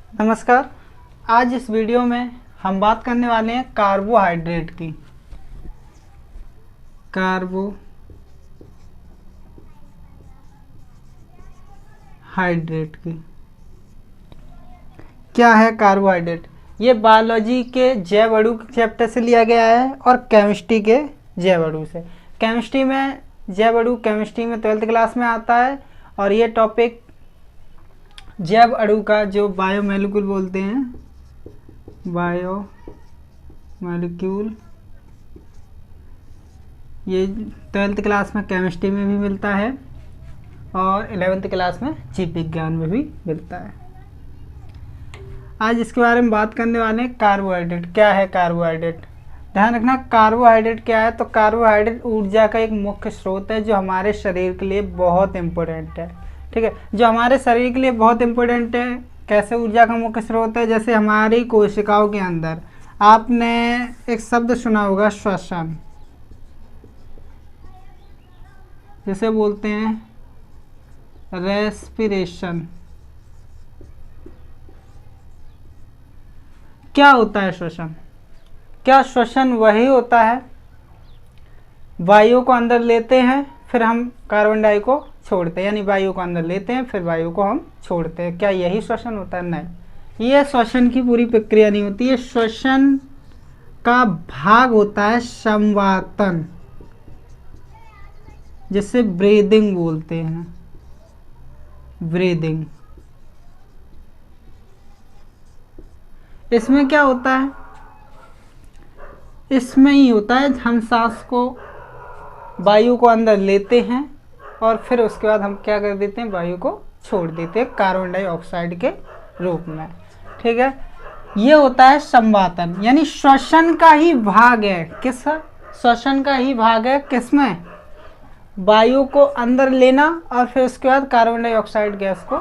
नमस्कार। आज इस वीडियो में हम बात करने वाले हैं कार्बोहाइड्रेट की। क्या है कार्बोहाइड्रेट? ये बायोलॉजी के जैव अणु चैप्टर से लिया गया है और केमिस्ट्री के जैव अणु से। केमिस्ट्री में जैव अणु केमिस्ट्री में 12th क्लास में आता है और ये टॉपिक जैव अणु का जो बायोमोलिक्यूल बोलते हैं, बायोमोलिक्यूल, ये 12th क्लास में केमिस्ट्री में भी मिलता है और 11th क्लास में जीव विज्ञान में भी मिलता है। आज इसके बारे में बात करने वाले हैं कार्बोहाइड्रेट। क्या है कार्बोहाइड्रेट? ध्यान रखना, कार्बोहाइड्रेट क्या है? तो कार्बोहाइड्रेट ऊर्जा का एक मुख्य स्रोत है जो हमारे शरीर के लिए बहुत इम्पोर्टेंट है। ठीक है, जो हमारे शरीर के लिए बहुत इम्पोर्टेंट है। कैसे ऊर्जा का मुख्य स्रोत है? जैसे हमारी कोशिकाओं के अंदर आपने एक शब्द सुना होगा, श्वसन, जिसे बोलते हैं रेस्पिरेशन। क्या होता है श्वसन? क्या श्वसन वही होता है वायु को अंदर लेते हैं फिर हम कार्बन डाई को छोड़ते हैं, यानी वायु को अंदर लेते हैं फिर वायु को हम छोड़ते हैं? क्या यही श्वसन होता है? नहीं, ये श्वसन की पूरी प्रक्रिया नहीं होती है। श्वसन का भाग होता है संवातन, जिसे ब्रीदिंग बोलते हैं। ब्रीदिंग, इसमें क्या होता है? इसमें ही होता है, हम सांस को, वायु को अंदर लेते हैं और फिर उसके बाद हम क्या कर देते हैं? वायु को छोड़ देते हैं कार्बन डाइऑक्साइड के रूप में। ठीक है, ये होता है संवातन, यानी श्वसन का ही भाग है। किस? श्वसन का ही भाग है। किसमें? वायु को अंदर लेना और फिर उसके बाद कार्बन डाइऑक्साइड गैस को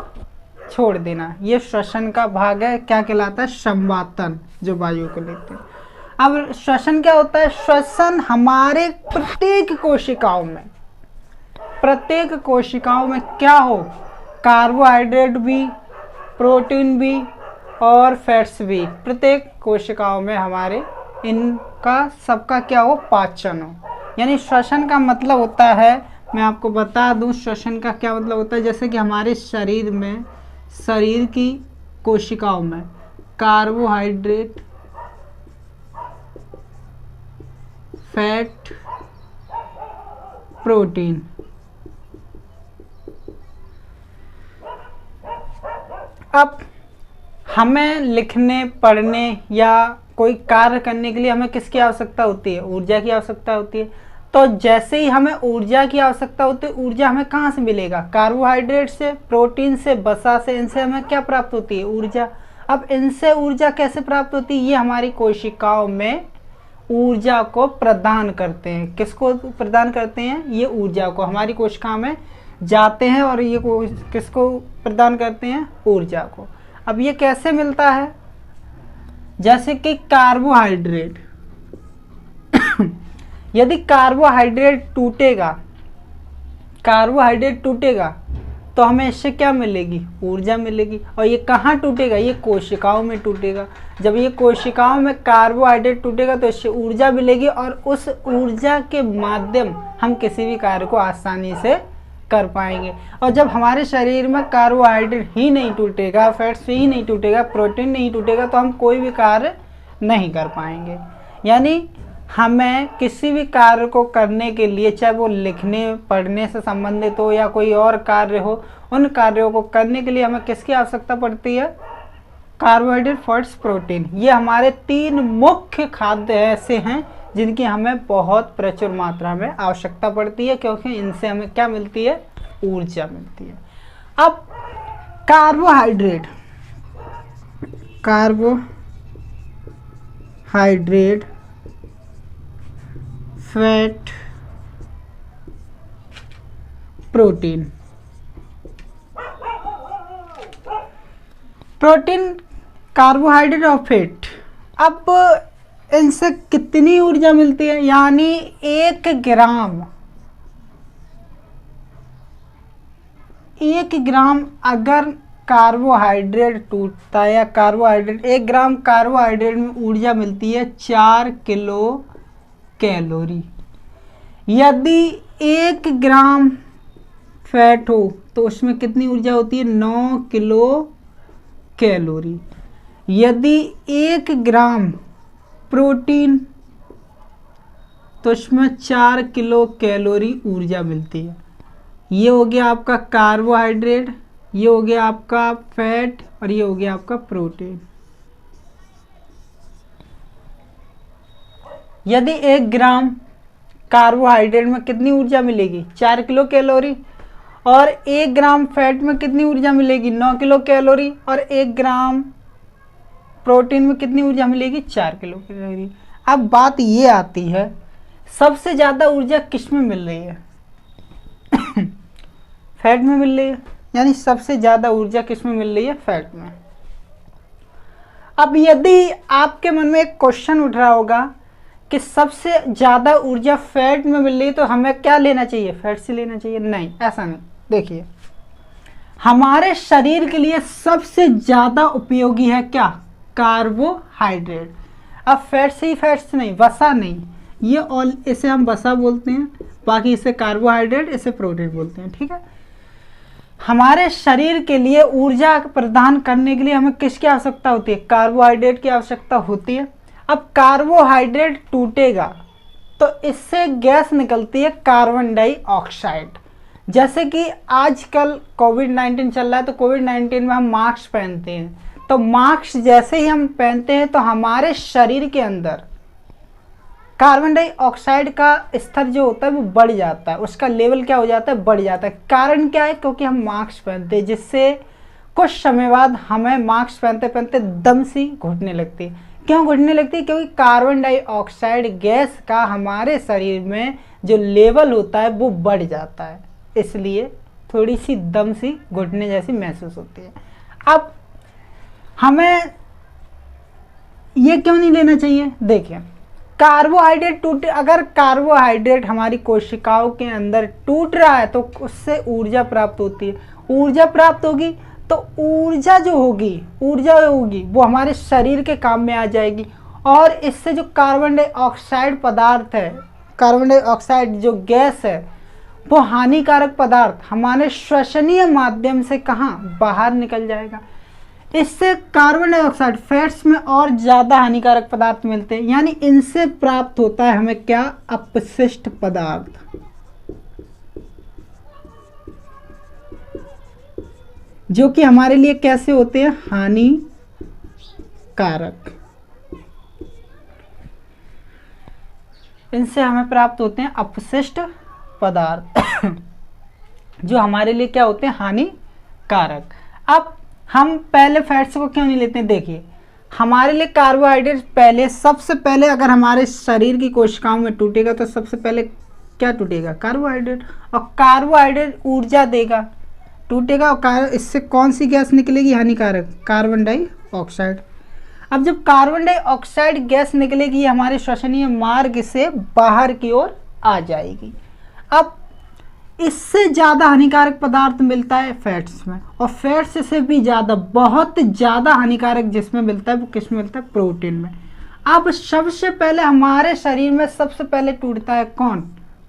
छोड़ देना, ये श्वसन का भाग है। क्या कहलाता है? संवातन, जो वायु को लेते हैं। अब श्वसन क्या होता है? श्वसन हमारे प्रत्येक कोशिकाओं में क्या हो? कार्बोहाइड्रेट भी, प्रोटीन भी और फैट्स भी। प्रत्येक कोशिकाओं में हमारे इनका सबका क्या हो? पाचन हो। यानी श्वसन का मतलब होता है, मैं आपको बता दूं श्वसन का क्या मतलब होता है। जैसे कि हमारे शरीर में, शरीर की कोशिकाओं में कार्बोहाइड्रेट, फैट, प्रोटीन, अब हमें लिखने, पढ़ने या कोई कार्य करने के लिए हमें किसकी आवश्यकता होती है? ऊर्जा की आवश्यकता होती है। तो जैसे ही हमें ऊर्जा की आवश्यकता होती है, ऊर्जा हमें कहाँ से मिलेगा? कार्बोहाइड्रेट से, प्रोटीन से, वसा से। इनसे हमें क्या प्राप्त होती है? ऊर्जा। अब इनसे ऊर्जा कैसे प्राप्त होती है? ये हमारी कोशिकाओं में ऊर्जा को प्रदान करते हैं। किसको प्रदान करते हैं? ये ऊर्जा को हमारी कोशिका में जाते हैं और ये किसको प्रदान करते हैं? ऊर्जा को। अब ये कैसे मिलता है? जैसे कि कार्बोहाइड्रेट यदि कार्बोहाइड्रेट टूटेगा तो हमें इससे क्या मिलेगी? ऊर्जा मिलेगी। और ये कहाँ टूटेगा? ये कोशिकाओं में टूटेगा। जब ये कोशिकाओं में कार्बोहाइड्रेट टूटेगा तो इससे ऊर्जा मिलेगी और उस ऊर्जा के माध्यम हम किसी भी कार्य को आसानी से कर पाएंगे। और जब हमारे शरीर में कार्बोहाइड्रेट ही नहीं टूटेगा, फैट्स ही नहीं टूटेगा, प्रोटीन नहीं टूटेगा, तो हम कोई भी कार्य नहीं कर पाएंगे। यानी हमें किसी भी कार्य को करने के लिए, चाहे वो लिखने पढ़ने से संबंधित हो या कोई और कार्य हो, उन कार्यों को करने के लिए हमें किसकी आवश्यकता पड़ती है? Carbohydrate, fats, protein. ये हमारे 3 मुख्य खाद्य ऐसे हैं जिनकी हमें बहुत प्रचुर मात्रा में आवश्यकता पड़ती है, क्योंकि इनसे हमें क्या मिलती है? ऊर्जा मिलती है। अब कार्बोहाइड्रेट, फैट, प्रोटीन, कार्बोहाइड्रेट और फैट। अब इनसे कितनी ऊर्जा मिलती है? यानी 1 ग्राम अगर कार्बोहाइड्रेट टूटता है या कार्बोहाइड्रेट 1 ग्राम कार्बोहाइड्रेट में ऊर्जा मिलती है 4 किलो कैलोरी। यदि 1 ग्राम फैट हो तो उसमें कितनी ऊर्जा होती है 9 किलो कैलोरी। यदि 1 ग्राम प्रोटीन तो उसमें 4 किलो कैलोरी ऊर्जा मिलती है। ये हो गया आपका कार्बोहाइड्रेट, ये हो गया आपका फैट और ये हो गया आपका प्रोटीन। यदि 1 ग्राम कार्बोहाइड्रेट में कितनी ऊर्जा मिलेगी 4 किलो कैलोरी, और 1 ग्राम फैट में कितनी ऊर्जा मिलेगी 9 किलो कैलोरी, और 1 ग्राम प्रोटीन में कितनी ऊर्जा मिलेगी 4 किलो कैलोरी। अब बात ये आती है सबसे ज़्यादा ऊर्जा किस में मिल रही है फैट में मिल रही है, यानी सबसे ज़्यादा ऊर्जा किस में मिल रही है फैट में। अब यदि आपके मन में एक क्वेश्चन उठ रहा होगा कि सबसे ज़्यादा ऊर्जा फैट में मिल रही है तो हमें क्या लेना चाहिए फैट से लेना चाहिए, नहीं ऐसा नहीं। देखिए हमारे शरीर के लिए सबसे ज़्यादा उपयोगी है क्या कार्बोहाइड्रेट। अब फैट से ही फैट से नहीं, वसा नहीं, ये ऑल इसे हम वसा बोलते हैं, बाकी इसे कार्बोहाइड्रेट इसे प्रोटीन बोलते हैं, ठीक है। हमारे शरीर के लिए ऊर्जा प्रदान करने के लिए हमें किसकी आवश्यकता होती है कार्बोहाइड्रेट की आवश्यकता होती है। अब कार्बोहाइड्रेट टूटेगा तो इससे गैस निकलती है कार्बन डाइऑक्साइड। जैसे कि आजकल कोविड-19 चल रहा है तो कोविड-19 में हम मास्क पहनते हैं, तो मास्क जैसे ही हम पहनते हैं तो हमारे शरीर के अंदर कार्बन डाइऑक्साइड का स्तर जो होता है वो बढ़ जाता है, उसका लेवल क्या हो जाता है बढ़ जाता है। कारण क्या है, क्योंकि हम मास्क पहनते हैं, जिससे कुछ समय बाद हमें मास्क पहनते पहनते दम सी घुटने लगती है। क्यों घुटने लगती है, क्योंकि कार्बन डाइऑक्साइड गैस का हमारे शरीर में जो लेवल होता है वो बढ़ जाता है, इसलिए थोड़ी सी दम सी घुटने जैसी महसूस होती है। अब हमें ये क्यों नहीं लेना चाहिए, देखिए कार्बोहाइड्रेट टूटे, अगर कार्बोहाइड्रेट हमारी कोशिकाओं के अंदर टूट रहा है तो उससे ऊर्जा प्राप्त होती है। ऊर्जा प्राप्त होगी तो ऊर्जा होगी वो हमारे शरीर के काम में आ जाएगी, और इससे जो कार्बन डाइऑक्साइड पदार्थ है, कार्बन डाइऑक्साइड जो गैस है वो हानिकारक पदार्थ हमारे श्वसनीय माध्यम से कहाँ बाहर निकल जाएगा। इससे कार्बन डाइऑक्साइड फैट्स में और ज़्यादा हानिकारक पदार्थ मिलते हैं, यानी इनसे प्राप्त होता है हमें क्या अपशिष्ट पदार्थ, जो कि हमारे लिए कैसे होते हैं हानिकारक। इनसे हमें प्राप्त होते हैं अपशिष्ट पदार्थ जो हमारे लिए क्या होते हैं हानिकारक। अब हम पहले फैट्स को क्यों नहीं लेते हैं, देखिए हमारे लिए कार्बोहाइड्रेट पहले, सबसे पहले अगर हमारे शरीर की कोशिकाओं में टूटेगा तो सबसे पहले क्या टूटेगा कार्बोहाइड्रेट, और कार्बोहाइड्रेट ऊर्जा देगा, टूटेगा और इससे कौन सी गैस निकलेगी हानिकारक कार्बन डाइऑक्साइड। अब जब कार्बन डाइऑक्साइड गैस निकलेगी ये हमारे श्वसनीय मार्ग से बाहर की ओर आ जाएगी। अब इससे ज़्यादा हानिकारक पदार्थ मिलता है फैट्स में, और फैट्स से भी ज़्यादा, बहुत ज़्यादा हानिकारक जिसमें मिलता है वो किस में मिलता है प्रोटीन में। अब सबसे पहले हमारे शरीर में सबसे पहले टूटता है कौन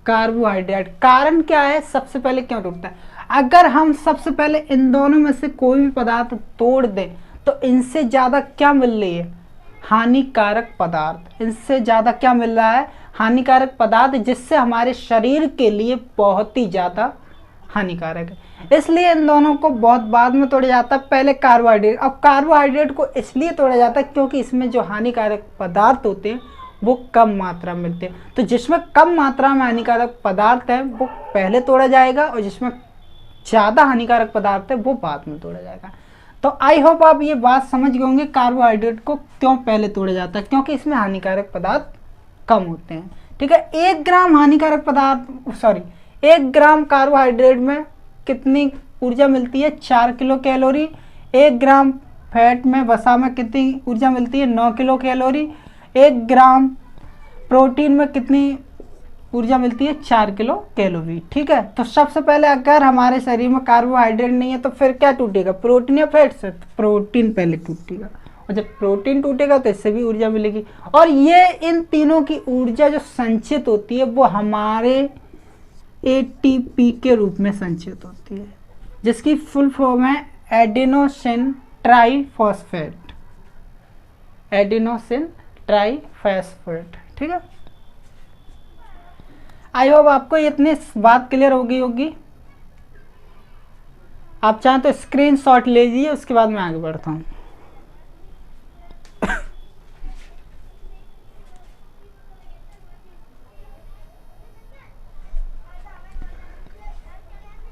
कार्बोहाइड्रेट। कारण क्या है, सबसे पहले क्यों टूटता है, अगर हम सबसे पहले इन दोनों में से कोई भी पदार्थ तोड़ दें तो इनसे ज़्यादा क्या मिल रही है हानिकारक पदार्थ, इनसे ज़्यादा क्या मिल रहा है हानिकारक पदार्थ, जिससे हमारे शरीर के लिए बहुत ही ज़्यादा हानिकारक है। इसलिए इन दोनों को बहुत बाद में तोड़ा जाता है, पहले कार्बोहाइड्रेट। अब कार्बोहाइड्रेट को इसलिए तोड़ा जाता है क्योंकि इसमें जो हानिकारक पदार्थ होते हैं वो कम मात्रा में मिलते हैं, तो जिसमें कम मात्रा में हानिकारक पदार्थ है वो पहले तोड़ा जाएगा, और जिसमें ज़्यादा हानिकारक पदार्थ है वो बाद में तोड़ा जाएगा। तो आई होप आप ये बात समझ गए होंगे कार्बोहाइड्रेट को क्यों पहले तोड़ा जाता है, क्योंकि इसमें हानिकारक पदार्थ कम होते हैं, ठीक है। 1 ग्राम हानिकारक पदार्थ 1 ग्राम कार्बोहाइड्रेट में कितनी ऊर्जा मिलती है 4 किलो कैलोरी। 1 ग्राम फैट में वसा में कितनी ऊर्जा मिलती है 9 किलो कैलोरी। 1 ग्राम प्रोटीन में कितनी ऊर्जा मिलती है 4 किलो कैलोरी। ठीक है, तो सबसे पहले अगर हमारे शरीर में कार्बोहाइड्रेट नहीं है तो फिर क्या टूटेगा, प्रोटीन या फैट से? तो प्रोटीन पहले टूटेगा, और जब प्रोटीन टूटेगा तो इससे भी ऊर्जा मिलेगी। और ये इन तीनों की ऊर्जा जो संचित होती है वो हमारे एटीपी के रूप में संचित होती है, जिसकी फुल फॉर्म है एडेनोसिन ट्राइफॉस्फेट। Adenosine triphosphate. ठीक है, आई होप आपको इतनी बात क्लियर हो गई होगी। आप चाहें तो स्क्रीनशॉट ले लीजिए, उसके बाद मैं आगे बढ़ता हूं।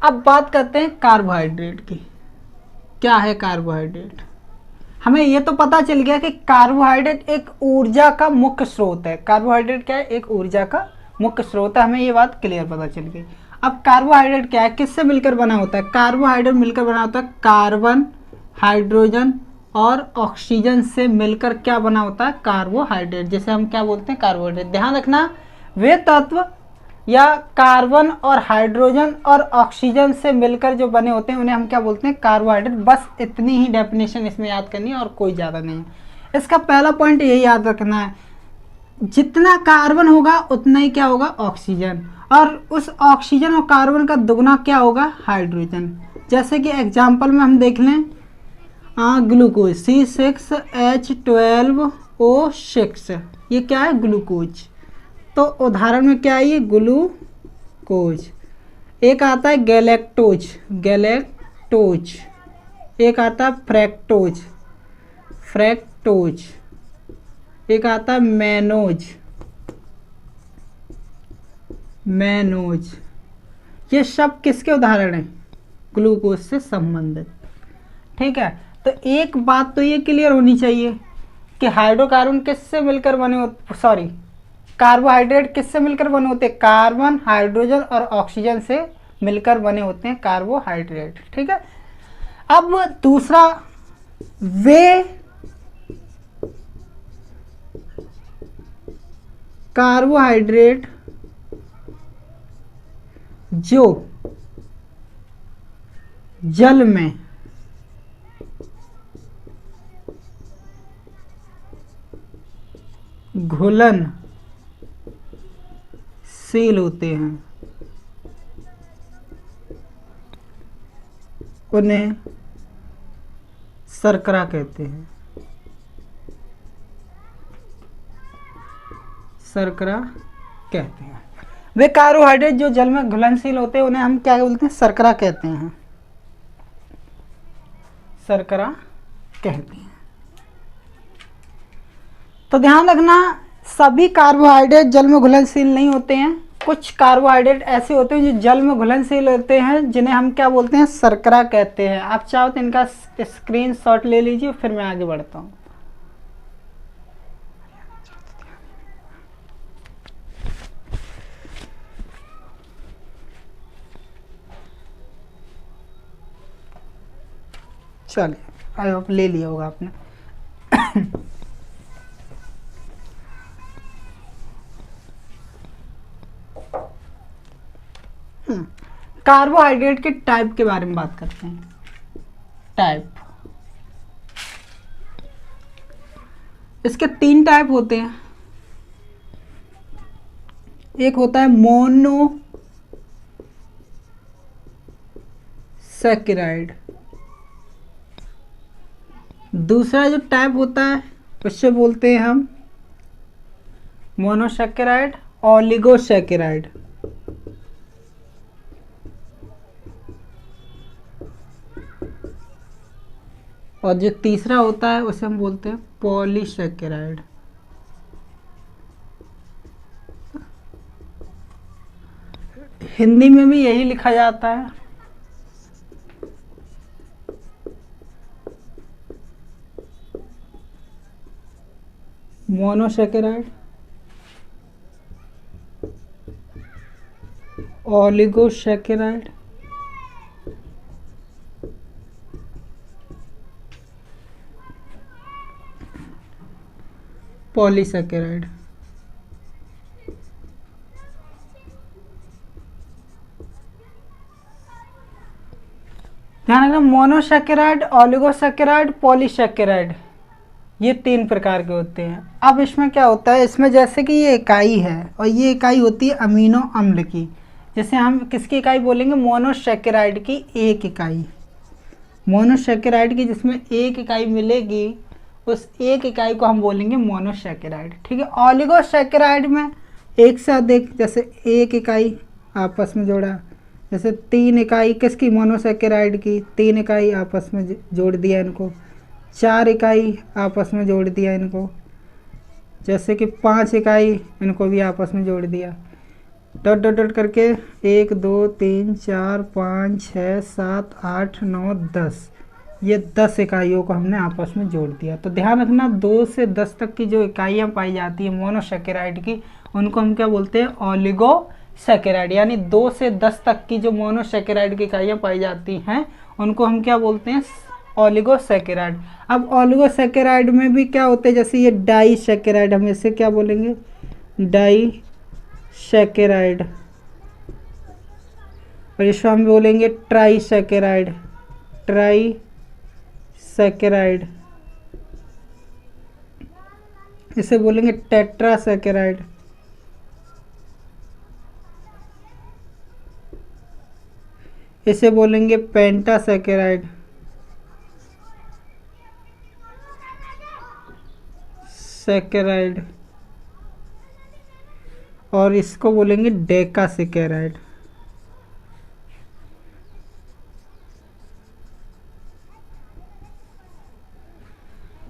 अब बात करते हैं कार्बोहाइड्रेट की। क्या है कार्बोहाइड्रेट? हमें यह तो पता चल गया कि कार्बोहाइड्रेट एक ऊर्जा का मुख्य स्रोत है। कार्बोहाइड्रेट क्या है? एक ऊर्जा का मुख्य स्रोत है, हमें ये बात क्लियर पता चल गई। अब कार्बोहाइड्रेट क्या है, किससे मिलकर बना होता है? कार्बोहाइड्रेट मिलकर बना होता है कार्बन, हाइड्रोजन और ऑक्सीजन से मिलकर क्या बना होता है? कार्बोहाइड्रेट, जिसे हम क्या बोलते हैं? कार्बोहाइड्रेट। ध्यान रखना, वे तत्व या कार्बन और हाइड्रोजन और ऑक्सीजन से मिलकर जो बने होते हैं उन्हें हम क्या बोलते हैं? कार्बोहाइड्रेट। बस इतनी ही डेफिनेशन इसमें याद करनी है और कोई ज़्यादा नहीं है। इसका पहला पॉइंट यही याद रखना है, जितना कार्बन होगा उतना ही क्या होगा? ऑक्सीजन, और उस ऑक्सीजन और कार्बन का दुगना क्या होगा? हाइड्रोजन। जैसे कि एग्जाम्पल में हम देख लें, ग्लूकोज C6H12O6, ये क्या है? ग्लूकोज। तो उदाहरण में क्या है? ये ग्लूकोज। एक आता है गैलेक्टोज, गैलेक्टोज। एक आता है फ्रैक्टोज, फ्रैक्टोज। एक आता है मैनोज, मैनोज। ये सब किसके उदाहरण हैं? ग्लूकोज से संबंधित। ठीक है, तो एक बात तो ये क्लियर होनी चाहिए कि हाइड्रोकार्बन किससे मिलकर बने होते, सॉरी, कार्बोहाइड्रेट किससे मिलकर बने होते हैं? कार्बन, हाइड्रोजन और ऑक्सीजन से मिलकर बने होते हैं कार्बोहाइड्रेट। ठीक है, अब दूसरा, वे कार्बोहाइड्रेट जो जल में घुलनशील होते हैं उन्हें शर्करा कहते हैं। शर्करा कहते हैं। वे कार्बोहाइड्रेट जो जल में घुलनशील होते हैं उन्हें हम क्या बोलते हैं? शर्करा कहते हैं। शर्करा कहते हैं। तो ध्यान रखना, सभी कार्बोहाइड्रेट जल में घुलनशील नहीं होते हैं। कुछ कार्बोहाइड्रेट ऐसे होते हैं जो जल में घुलनशील होते हैं, जिन्हें हम क्या बोलते हैं? शर्करा कहते हैं। आप चाहो तो इनका स्क्रीनशॉट ले लीजिए, फिर मैं आगे बढ़ता हूँ। चलिए, आई होप ले लिया होगा आपने। कार्बोहाइड्रेट के टाइप के बारे में बात करते हैं। टाइप, इसके 3 टाइप होते हैं। एक होता है मोनोसैकेराइड। दूसरा जो टाइप होता है उससे बोलते हैं हम मोनोसैकेराइड, ओलिगोसैकेराइड। और जो तीसरा होता है उसे हम बोलते हैं पॉलीसैकेराइड। हिंदी में भी यही लिखा जाता है। Monosaccharide, oligosaccharide, polysaccharide. ध्यान रखना, मोनोसैकेराइड, ओलिगोसैकेराइड, पॉलीसैकेराइड, ये 3 प्रकार के होते हैं। अब इसमें क्या होता है, इसमें जैसे कि ये इकाई है और ये इकाई होती है अमीनो अम्ल की। जैसे हम किसकी इकाई बोलेंगे, मोनोसैकेराइड की एक इकाई, मोनोसैकेराइड की जिसमें एक इकाई मिलेगी, उस एक इकाई को हम बोलेंगे मोनोसैकेराइड। ठीक है। ओलिगोसैकेराइड में एक से अधिक, जैसे एक इकाई आपस में जोड़ा, जैसे 3 इकाई किसकी, मोनोसैकेराइड की, 3 इकाई आपस में जोड़ दिया इनको, 4 इकाई आपस में जोड़ दिया इनको, जैसे कि 5 इकाई इनको भी आपस में जोड़ दिया, डॉट डॉट डॉट करके 1 2 3 4 5 6 7 8 9 10, ये 10 इकाइयों को हमने आपस में जोड़ दिया। तो ध्यान रखना, 2 से 10 तक की जो इकाइयाँ पाई जाती हैं मोनोसैकेराइड की, उनको हम क्या बोलते हैं, ओलिगोसैकेराइड। यानी 2 से 10 तक की जो मोनोसैकेराइड की इकाइयाँ पाई जाती हैं उनको हम क्या बोलते हैं, ओलिगोसैकेराइड। अब ओलिगोसैकेराइड में भी क्या होते हैं, जैसे ये डाइसैकेराइड, हम इसे क्या बोलेंगे, डाइसैकेराइड, और इसको हम बोलेंगे ट्राइसैकेराइड, ट्राइसैकेराइड, इसे बोलेंगे टेट्रासैकेराइड, इसे बोलेंगे पेंटासैकेराइड, सैकेराइड, और इसको बोलेंगे डेकासैकेराइड।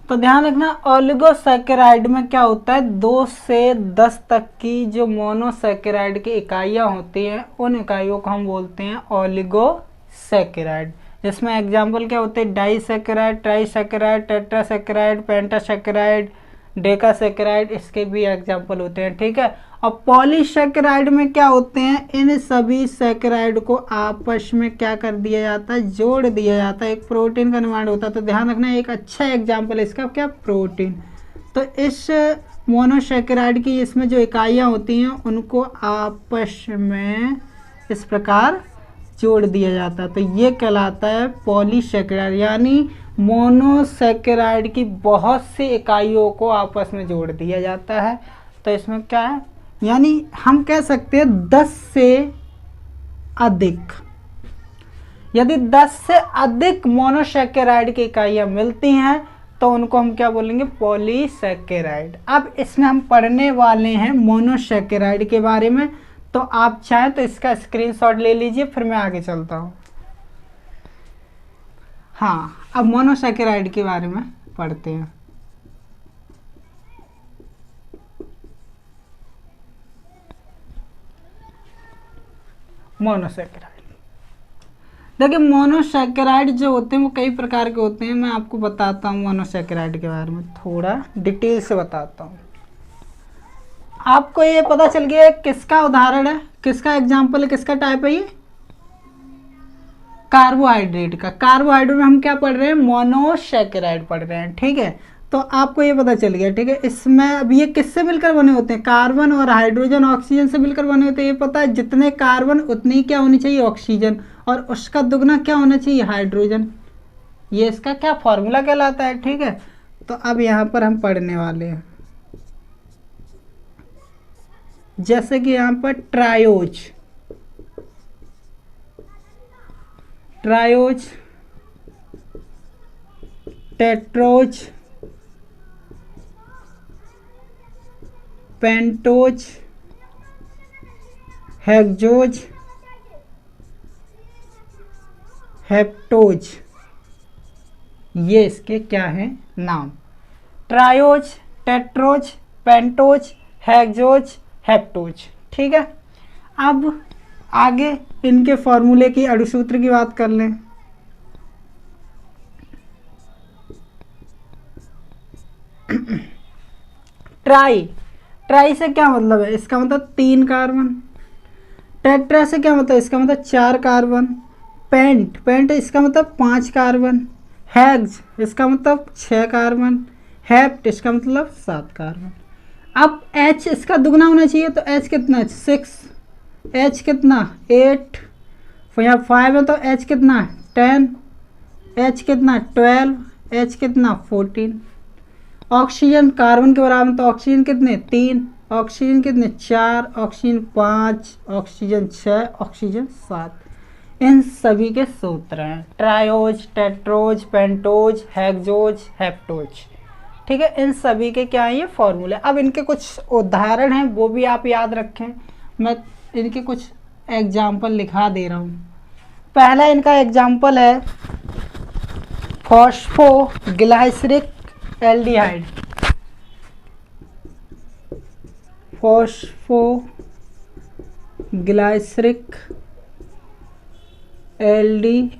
तो ध्यान रखना, ओलिगोसैकेराइड में क्या होता है, 2 से 10 तक की जो मोनोसैकेराइड की इकाइयाँ होती हैं उन इकाइयों को हम बोलते हैं ओलिगोसैकेराइड। जिसमें एग्जाम्पल क्या होते हैं, डाइसैकेराइड, ट्राइसैकेराइड, टेट्रासैकेराइड, पेंटासैकेराइड, डेकासैकेराइड, इसके भी एग्जाम्पल होते हैं। ठीक है। और पॉलीसैकेराइड में क्या होते हैं, इन सभी सैकेराइड को आपस में क्या कर दिया जाता है, जोड़ दिया जाता है, एक प्रोटीन का निर्माण होता है। तो ध्यान रखना, एक अच्छा एग्जाम्पल है इसका क्या, प्रोटीन। तो इस मोनोसैकेराइड की इसमें जो इकाइयाँ होती हैं उनको आपस में इस प्रकार जोड़ दिया जाता है, तो ये कहलाता है पॉलीसैकेराइड। यानी मोनोसैकेराइड की बहुत सी इकाइयों को आपस में जोड़ दिया जाता है। तो इसमें क्या है, यानी हम कह सकते हैं 10 से अधिक, यदि 10 से अधिक मोनोसैकेराइड की इकाइयाँ मिलती हैं तो उनको हम क्या बोलेंगे, पॉलीसैकेराइड। अब इसमें हम पढ़ने वाले हैं मोनोसैकेराइड के बारे में, तो आप चाहें तो इसका स्क्रीनशॉट ले लीजिए, फिर मैं आगे चलता हूँ। हाँ, अब मोनोसैकेराइड के बारे में पढ़ते हैं। मोनोसैकेराइड, देखिए मोनोसैकेराइड जो होते हैं वो कई प्रकार के होते हैं। मैं आपको बताता हूँ मोनोसैकेराइड के बारे में, थोड़ा डिटेल से बताता हूँ। आपको ये पता चल गया किसका उदाहरण है, किसका एग्जाम्पल है, किसका टाइप है, ये कार्बोहाइड्रेट का। कार्बोहाइड्रेट में हम क्या पढ़ रहे हैं, मोनोसैकेराइड पढ़ रहे हैं। ठीक है। तो आपको ये पता चल गया। ठीक है। इसमें अब ये किससे मिलकर बने होते हैं, कार्बन और हाइड्रोजन ऑक्सीजन से मिलकर बने होते हैं। ये पता है, जितने कार्बन उतनी क्या होनी चाहिए, ऑक्सीजन, और उसका दुगना क्या होना चाहिए, हाइड्रोजन। ये इसका क्या फॉर्मूला कहलाता है। ठीक है। तो अब यहाँ पर हम पढ़ने वाले हैं, जैसे कि यहाँ पर triose, triose, tetrose, pentose, hexose, heptose, ये इसके क्या हैं नाम, triose, tetrose, pentose, hexose, heptose. ठीक है। अब आगे इनके फॉर्मूले की, अणुसूत्र की बात कर लें। ट्राई, ट्राई से क्या मतलब है, इसका मतलब 3 कार्बन। टेट्रा से क्या मतलब, इसका मतलब 4 कार्बन। पेंट, पेंट इसका मतलब 5 कार्बन। हेक्स इसका मतलब 6 कार्बन। हेप्ट इसका मतलब 7 कार्बन। अब H इसका दुगना होना चाहिए, तो H कितना, 6, H कितना 8, यहाँ 5 है तो H कितना 10, H कितना 12, H कितना 14। ऑक्सीजन कार्बन के बराबर, तो ऑक्सीजन कितने 3, ऑक्सीजन कितने 4, ऑक्सीजन 5, ऑक्सीजन 6, ऑक्सीजन 7। इन सभी के सूत्र हैं triose, tetrose, pentose, hexose, heptose. ठीक है, इन सभी के क्या है ये फॉर्मूले। अब इनके कुछ उदाहरण हैं वो भी आप याद रखें। मैं इनके कुछ एग्जाम्पल लिखा दे रहा हूँ। पहला इनका एग्जाम्पल है फॉस्फोग्लाइसरिक एल्डिहाइड। फॉस्फोग्लाइसरिक एल्डिहाइड,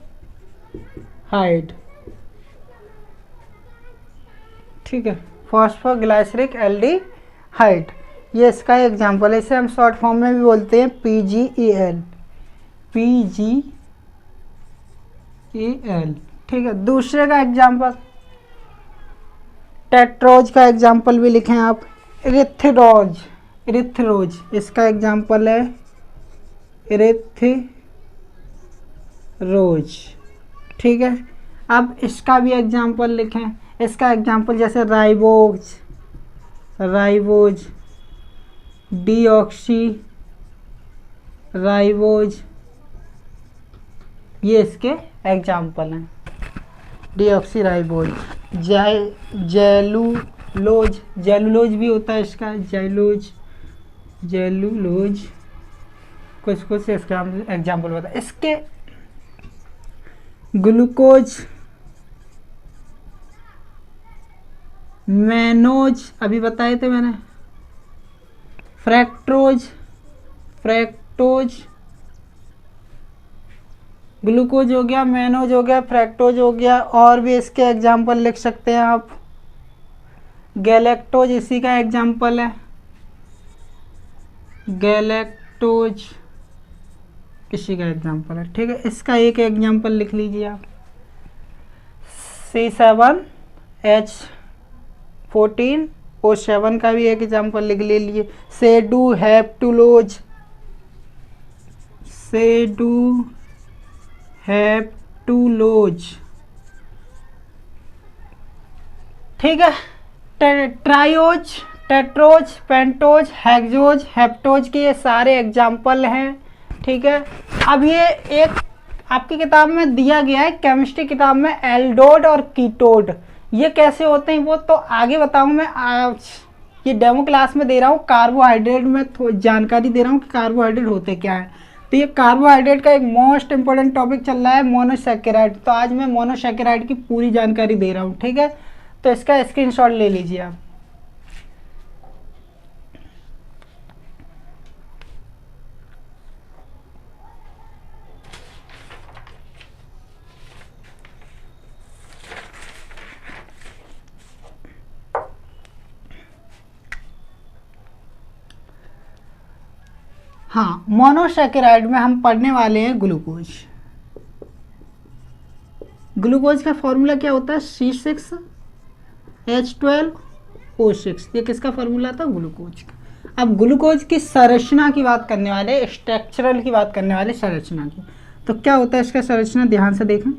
ठीक है, फॉस्फोग्लाइसरिक एल्डिहाइड, ये इसका एग्जाम्पल है। इसे हम शॉर्ट फॉर्म में भी बोलते हैं PgEl, PgEl, ठीक है। दूसरे का एग्जाम्पल टेट्रोज का एग्जाम्पल भी लिखें आप, इरिथ्रोज, इरिथ्रोज, इसका एग्जाम्पल है इरिथ्रोज, ठीक है। अब इसका भी एग्जाम्पल लिखें। इसका एग्जाम्पल जैसे राइबोज, राइबोज, डीऑक्सी राइबोज, ये इसके एग्जाम्पल हैं। डीऑक्सी राइबोज, जेलुलोज, जेलुलोज भी होता है इसका, जेलुलोज, जेलुलोज, कुछ कुछ इसका एग्जाम्पल होता है। इसके ग्लूकोज, मैनोज अभी बताए थे मैंने, फ्रैक्टोज, फ्रैक्टोज, ग्लूकोज हो गया, मैनोज हो गया, फ्रैक्टोज हो गया। और भी इसके एग्जाम्पल लिख सकते हैं आप, गैलेक्टोज इसी का एग्जाम्पल है, गैलेक्टोज इसी का एग्जाम्पल है, ठीक है। इसका एक एग्जाम्पल लिख लीजिए आप, C7H14O7 का भी एक एग्जाम्पल लिख लीजिए, सेडू हेप्टुलोज, सेडू हेप्टुलोज, ठीक है। Triose, tetrose, pentose, hexose, heptose के ये सारे एग्जाम्पल हैं, ठीक है। अब ये एक आपकी किताब में दिया गया है, केमिस्ट्री किताब में, एल्डोड और कीटोड, ये कैसे होते हैं वो तो आगे बताऊँ मैं। आज ये डेमो क्लास में दे रहा हूँ, कार्बोहाइड्रेट में जानकारी दे रहा हूँ कि कार्बोहाइड्रेट होते क्या है। तो ये कार्बोहाइड्रेट का एक मोस्ट इंपॉर्टेंट टॉपिक चल रहा है मोनोसैकेराइड, तो आज मैं मोनोसैकेराइड की पूरी जानकारी दे रहा हूँ, ठीक है। तो इसका स्क्रीनशॉट ले लीजिए आप। हाँ, मोनोसैकेराइड में हम पढ़ने वाले हैं ग्लूकोज। ग्लूकोज का फॉर्मूला क्या होता है, C6H12O6, ये किसका फॉर्मूला था, ग्लूकोज का। अब ग्लूकोज की संरचना की बात करने वाले, स्ट्रक्चरल की बात करने वाले, संरचना की। तो क्या होता है इसका संरचना, ध्यान से देखें।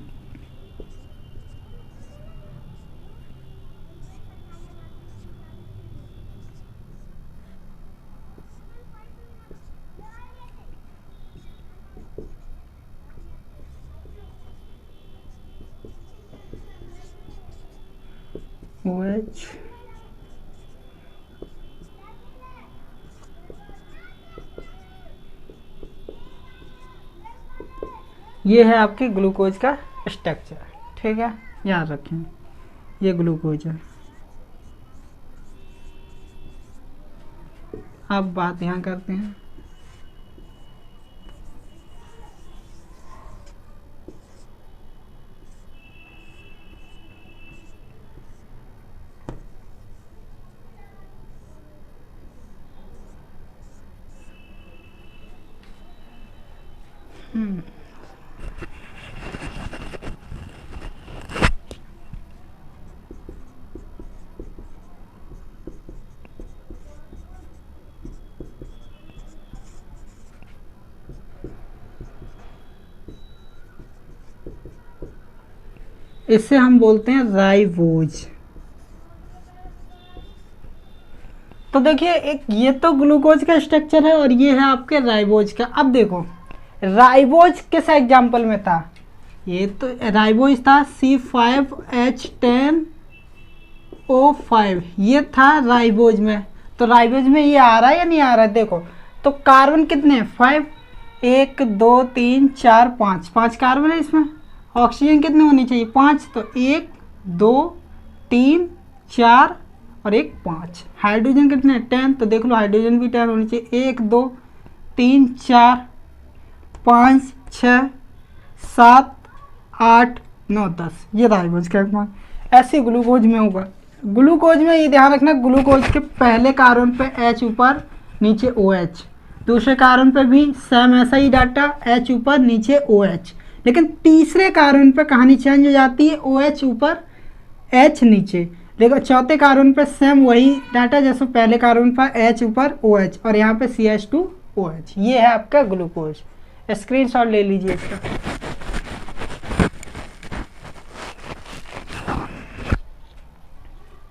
OH, ये है आपके ग्लूकोज का स्ट्रक्चर, ठीक है, याद रखें, ये ग्लूकोज है। अब बात यहाँ करते हैं, इसे हम बोलते हैं राइबोज। तो देखिए एक ये तो ग्लूकोज का स्ट्रक्चर है और ये है आपके राइबोज का। अब देखो राइबोज किस एग्जाम्पल में था, ये तो राइबोज था C5H10O5, ये था राइबोज में। तो राइबोज में ये आ रहा है या नहीं आ रहा है, देखो तो कार्बन कितने हैं 5, 1 2 3 4 5, 5 कार्बन है इसमें। ऑक्सीजन कितने होनी चाहिए 5, तो 1 2 3 4 और 1 5। हाइड्रोजन कितने हैं 10, तो देख लो हाइड्रोजन भी 10 होनी चाहिए। 1 2 3 4 5 6 7 8 9 10, ये राइबोज का मान। ऐसे ग्लूकोज में होगा। ग्लूकोज में ये ध्यान रखना, ग्लूकोज के पहले कार्बन पे H ऊपर नीचे OH, दूसरे कार्बन पे भी सेम ऐसा ही डाटा, H ऊपर नीचे OH, लेकिन तीसरे कार्बन पे कहानी चेंज हो जाती है, OH ऊपर H नीचे। लेकिन चौथे कार्बन पे सेम वही डाटा जैसे पहले कार्बन पर H ऊपर OH और यहाँ पे CH2OH। ये है आपका ग्लूकोज। स्क्रीनशॉट ले लीजिए इसका।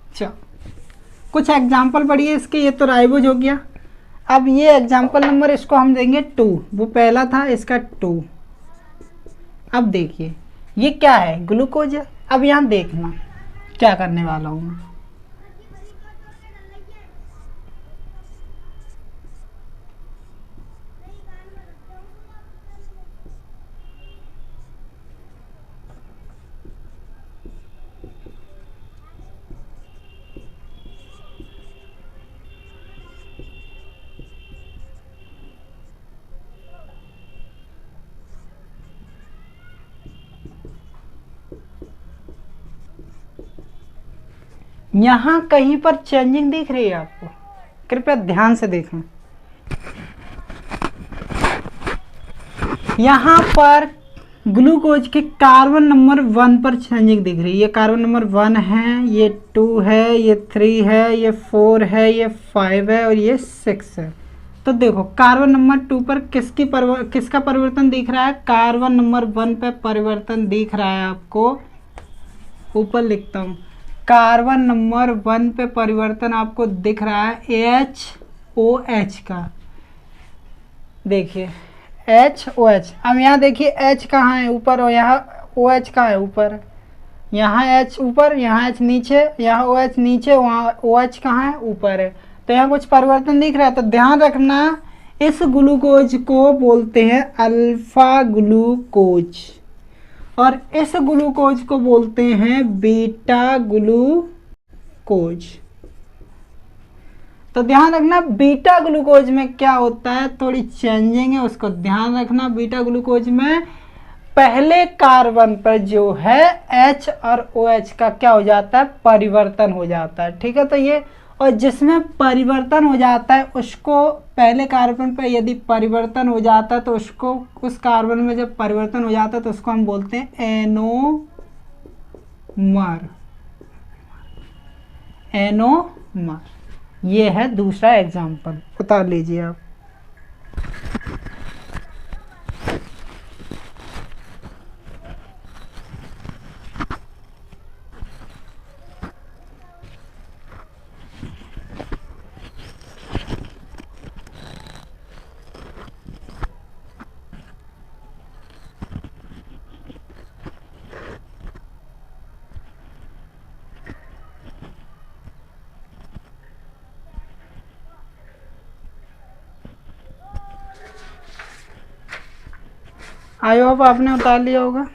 अच्छा कुछ एग्जाम्पल पढ़िए इसके। ये तो राइबोज हो गया। अब ये एग्जाम्पल नंबर इसको हम देंगे 2, वो पहला था इसका 2। अब देखिए ये क्या है, ग्लूकोज है। अब यहाँ देखना क्या करने वाला हूँ मैं। यहाँ कहीं पर चेंजिंग दिख रही है आपको, कृपया ध्यान से देखना। यहाँ पर ग्लूकोज के कार्बन नंबर 1 पर चेंजिंग दिख रही है। ये कार्बन नंबर 1 है, ये 2 है, ये 3 है, ये 4 है, ये 5 है और ये 6 है। तो देखो कार्बन नंबर 2 पर किसका परिवर्तन दिख रहा है, कार्बन नंबर 1 पे परिवर्तन दिख रहा है आपको। ऊपर लिखता हूँ, कार्बन नंबर 1 पे परिवर्तन आपको दिख रहा है HOH का। देखिए HOH। अब यहाँ देखिए H कहाँ है ऊपर और यहाँ OH कहाँ है ऊपर। यहाँ H ऊपर, यहाँ H नीचे, यहाँ OH नीचे, वहाँ OH कहाँ है ऊपर है। तो यहाँ कुछ परिवर्तन दिख रहा है। तो ध्यान रखना इस ग्लूकोज को बोलते हैं अल्फा ग्लूकोज और इस ग्लूकोज को बोलते हैं बीटा ग्लूकोज। तो ध्यान रखना बीटा ग्लूकोज में क्या होता है, थोड़ी चेंजिंग है, उसको ध्यान रखना। बीटा ग्लूकोज में पहले कार्बन पर जो है H और OH का क्या हो जाता है, परिवर्तन हो जाता है। ठीक है, तो ये और जिसमें परिवर्तन हो जाता है उसको, पहले कार्बन पर यदि परिवर्तन हो जाता है तो उसको, उस कार्बन में जब परिवर्तन हो जाता है तो उसको हम बोलते हैं एनोमर। एनोमर ये है दूसरा एग्जाम्पल, उतार लीजिए आप। आई होप आपने उतार लिया होगा।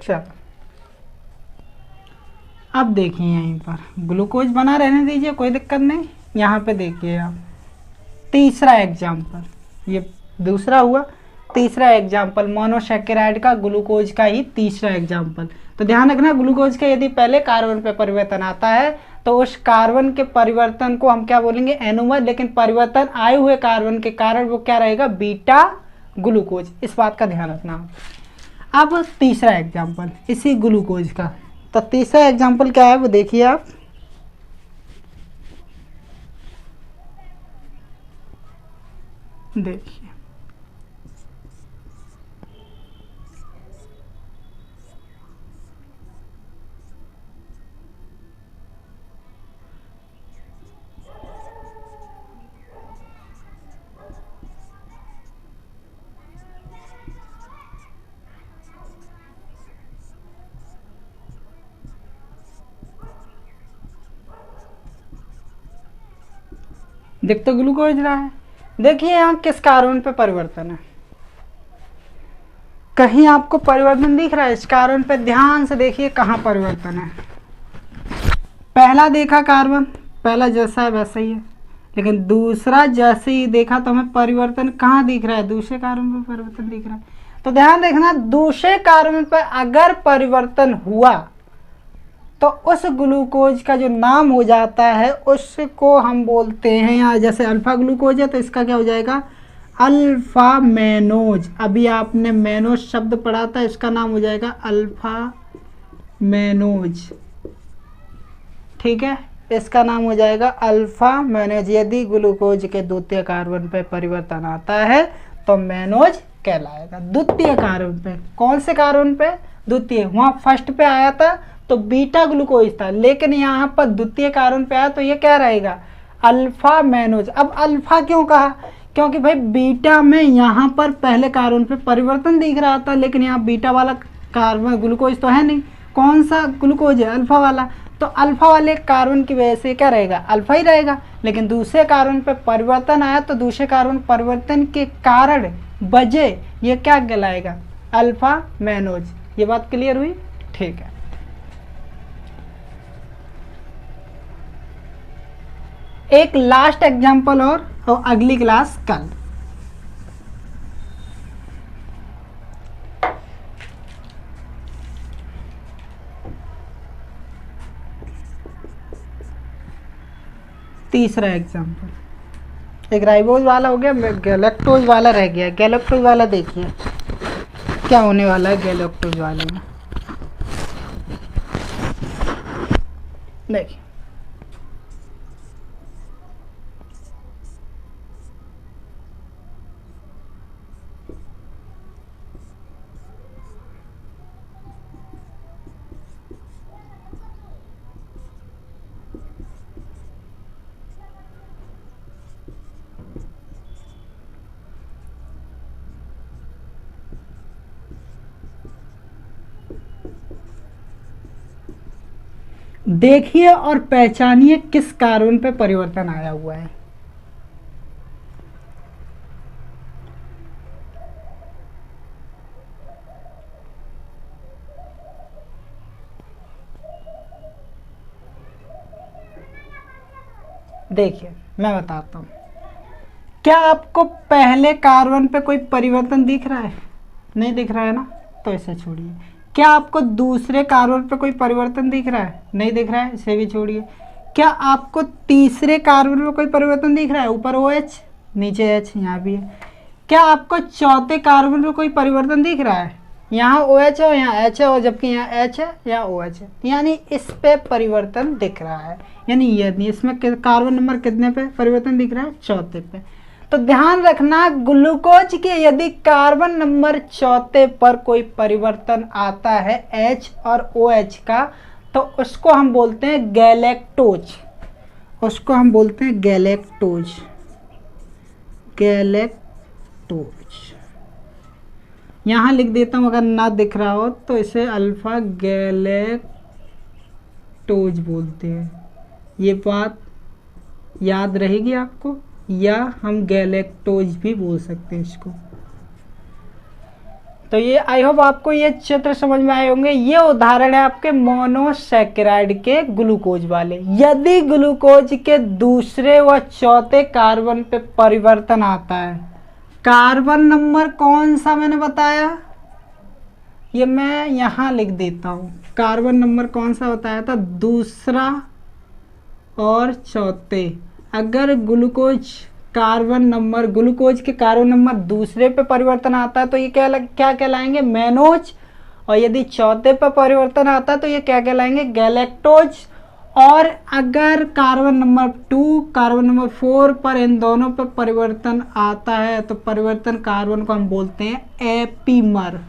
चलो अब देखिए यहीं पर ग्लूकोज बना रहने दीजिए, कोई दिक्कत नहीं। यहाँ पे देखिए आप तीसरा एग्जाम्पल, ये दूसरा हुआ, तीसरा एग्जाम्पल मोनोसैकेराइड का, ग्लूकोज का ही तीसरा एग्जाम्पल। तो ध्यान रखना ग्लूकोज का यदि पहले कार्बन पे परिवर्तन आता है तो उस कार्बन के परिवर्तन को हम क्या बोलेंगे, एनोमर। लेकिन परिवर्तन आए हुए कार्बन के कारण वो क्या रहेगा, बीटा ग्लूकोज। इस बात का ध्यान रखना। अब तीसरा एग्जाम्पल इसी ग्लूकोज का। तो तीसरा एग्जाम्पल क्या है वो देखिए आप। देखिए दिख तो ग्लूकोज रहा है। देखिए यहाँ किस कार्बन पे परिवर्तन है, कहीं आपको परिवर्तन दिख रहा है? इस कार्बन पे ध्यान से देखिए कहाँ परिवर्तन है। पहला देखा कार्बन, पहला जैसा है वैसा ही है, लेकिन दूसरा जैसे ही देखा तो हमें परिवर्तन कहाँ दिख रहा है? दूसरे कार्बन पे परिवर्तन दिख रहा है। तो ध्यान देखना, दूसरे कार्बन पे अगर परिवर्तन हुआ तो उस ग्लूकोज का जो नाम हो जाता है उसको हम बोलते हैं, यहाँ जैसे अल्फा ग्लूकोज है तो इसका क्या हो जाएगा? Alpha mannose. अभी आपने मैनोज शब्द पढ़ा था, इसका नाम हो जाएगा अल्फा मैनोज। ठीक है, इसका नाम हो जाएगा अल्फा मैनोज। यदि ग्लूकोज के द्वितीय कार्बन पे परिवर्तन आता है तो मैनोज कहलाएगा। द्वितीय कार्बन पे, कौन से कार्बन पे? द्वितीय। वहाँ फर्स्ट पे आया था तो बीटा ग्लूकोज था, लेकिन यहाँ पर द्वितीय कार्बन पे आया तो ये क्या रहेगा? Alpha mannose. अब अल्फा क्यों कहा? क्योंकि भाई बीटा में यहाँ पर पहले कार्बन पे परिवर्तन दिख रहा था, लेकिन यहाँ बीटा वाला कार्बन ग्लूकोज तो है नहीं। कौन सा ग्लूकोज है? अल्फा वाला। तो अल्फा वाले कार्बन की वजह से क्या रहेगा? अल्फा ही रहेगा। लेकिन दूसरे कार्बन पे परिवर्तन आया तो दूसरे कार्बन परिवर्तन के कारण वजह ये क्या कहलाएगा? Alpha mannose. ये बात क्लियर हुई? ठीक है। एक लास्ट एग्जांपल और अगली क्लास कल। तीसरा एग्जांपल, एक राइबोज वाला हो गया, गैलेक्टोज वाला रह गया। गैलेक्टोज वाला देखिए क्या होने वाला है। गैलेक्टोज वाले में देखिए, देखिए और पहचानिए किस कार्बन पे परिवर्तन आया हुआ है। देखिए मैं बताता हूं, क्या आपको पहले कार्बन पे कोई परिवर्तन दिख रहा है? नहीं दिख रहा है ना, तो इसे छोड़िए। क्या आपको दूसरे कार्बन पे कोई परिवर्तन दिख रहा है? नहीं दिख रहा है, इसे भी छोड़िए। क्या आपको तीसरे कार्बन पे कोई परिवर्तन दिख रहा है? ऊपर OH नीचे H, यहाँ भी है। क्या आपको चौथे कार्बन पे कोई परिवर्तन दिख रहा है? यहाँ OH है और यहाँ H है, और जबकि यहाँ H है यहाँ OH है, यानी इस पे परिवर्तन दिख रहा है। यानी यदि इसमें कार्बन नंबर कितने पे परिवर्तन दिख रहा है? चौथे पे। तो ध्यान रखना, ग्लूकोज के यदि कार्बन नंबर चौथे पर कोई परिवर्तन आता है H और OH का, तो उसको हम बोलते हैं गैलेक्टोज। उसको हम बोलते हैं गैलेक्टोज। गैलेक्टोज यहाँ लिख देता हूँ, अगर ना दिख रहा हो तो इसे अल्फा गैलेक्टोज बोलते हैं। ये बात याद रहेगी आपको, या हम गैलेक्टोज भी बोल सकते हैं इसको। तो ये आई होप आपको ये चित्र समझ में आए होंगे। ये उदाहरण है आपके मोनोसैकेराइड के ग्लूकोज वाले। यदि ग्लूकोज के दूसरे व चौथे कार्बन पे परिवर्तन आता है, कार्बन नंबर कौन सा मैंने बताया? ये मैं यहाँ लिख देता हूँ। कार्बन नंबर कौन सा बताया था? दूसरा और चौथे। अगर ग्लूकोज के कार्बन नंबर दूसरे पे परिवर्तन आता है तो ये क्या कहलाएंगे? मैनोज। और यदि चौथे पे परिवर्तन आता है तो ये क्या कहलाएंगे? गैलेक्टोज। और अगर कार्बन नंबर 2, कार्बन नंबर 4 पर इन दोनों पर परिवर्तन आता है तो परिवर्तन कार्बन को हम बोलते हैं एपीमर।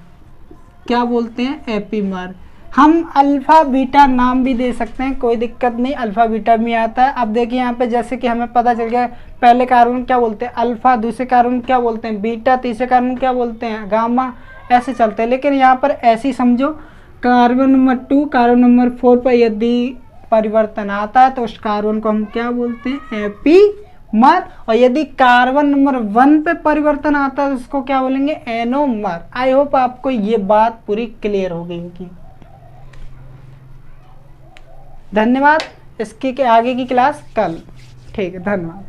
क्या बोलते हैं? एपीमर। हम अल्फा बीटा नाम भी दे सकते हैं, कोई दिक्कत नहीं, अल्फा बीटा भी आता है। अब देखिए यहाँ पे जैसे कि हमें पता चल गया, पहले कार्बन क्या बोलते हैं? अल्फा, दूसरे कार्बन क्या बोलते हैं? बीटा, तीसरे कार्बन क्या बोलते हैं? गामा, ऐसे चलते हैं। लेकिन यहाँ पर ऐसे ही समझो, कार्बन नंबर 2, कार्बन नंबर 4 पर यदि परिवर्तन आता है तो उस कार्बन को हम क्या बोलते हैं? मर, और यदि कार्बन नंबर 1 पे परिवर्तन आता है तो उसको क्या बोलेंगे, एनोमर। आई होप आपको ये बात पूरी क्लियर हो गई होगी। धन्यवाद। इसकी आगे की क्लास कल। ठीक है, धन्यवाद।